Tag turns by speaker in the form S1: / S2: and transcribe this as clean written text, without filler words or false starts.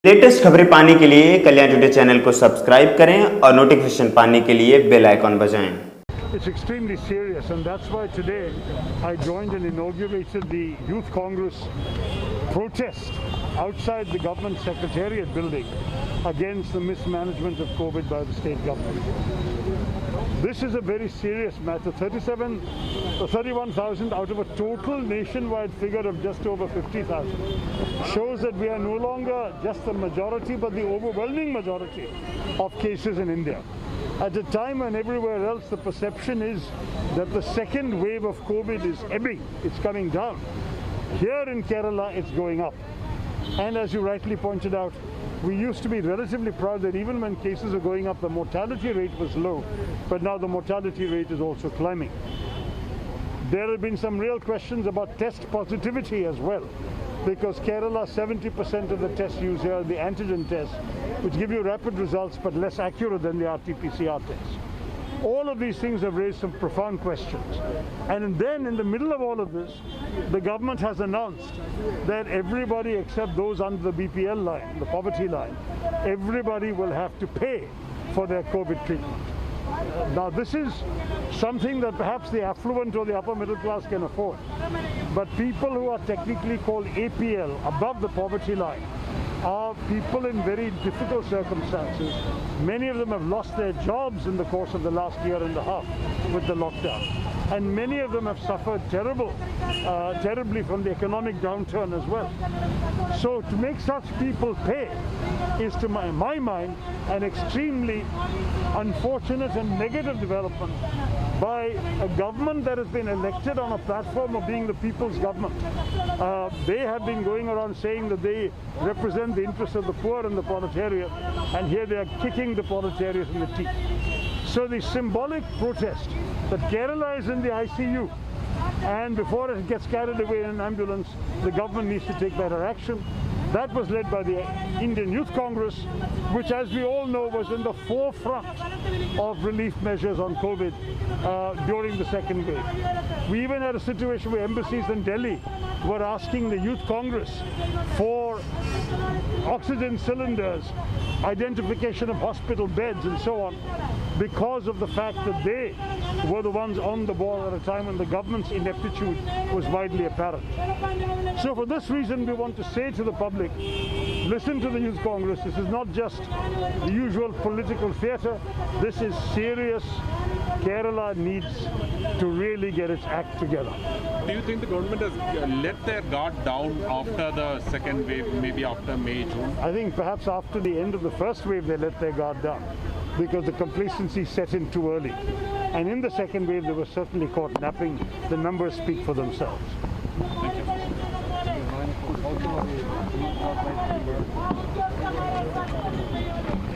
S1: Latest खबरें पाने के लिए कल्याण टुडे चैनल को सब्सक्राइब करें और नोटिफिकेशन पाने के लिए बेल आइकॉन बजाएं।
S2: It's extremely serious, and that's why today I joined and inaugurated the Youth Congress protest outside the government secretariat building against the mismanagement of COVID by the state government. This is a very serious matter. 31,000 out of a total nationwide figure of just over 50,000 shows that we are no longer just the majority but the overwhelming majority of cases in India. At a time when everywhere else the perception is that the second wave of COVID is ebbing, it's coming down. Here in Kerala, it's going up. And as you rightly pointed out, we used to be relatively proud that even when cases were going up, the mortality rate was low, but now the mortality rate is also climbing. There have been some real questions about test positivity as well, because Kerala, 70% of the tests used here are the antigen tests, which give you rapid results but less accurate than the RT-PCR tests. All of these things have raised some profound questions. And then in the middle of all of this, the government has announced that everybody except those under the BPL line, the poverty line, everybody will have to pay for their COVID treatment. Now this is something that perhaps the affluent or the upper middle class can afford. But people who are technically called APL, above the poverty line, are people in very difficult circumstances. Many of them have lost their jobs in the course of the last year and a half with the lockdown. And many of them have suffered terribly from the economic downturn as well. So to make such people pay is, to my mind, an extremely unfortunate and negative development by a government that has been elected on a platform of being the people's government. They have been going around saying that they represent the interests of the poor and the proletariat, and here they are kicking the proletariat in the teeth. So the symbolic protest that Kerala is in the ICU, and before it gets carried away in an ambulance, the government needs to take better action. That was led by the Indian Youth Congress, which, as we all know, was in the forefront of relief measures on COVID during the second wave. We even had a situation where embassies in Delhi were asking the Youth Congress for oxygen cylinders, identification of hospital beds and so on, because of the fact that they were the ones on the ball at a time when the government's ineptitude was widely apparent. So for this reason, we want to say to the public, listen to the Youth Congress. This is not just the usual political theatre. This is serious. Kerala needs to really get its act together.
S3: Do you think the government has let their guard down after the second wave, maybe after May, June?
S2: I think perhaps after the end of the first wave, they let their guard down because the complacency set in too early. And in the second wave, they were certainly caught napping. The numbers speak for themselves.
S3: Thank you.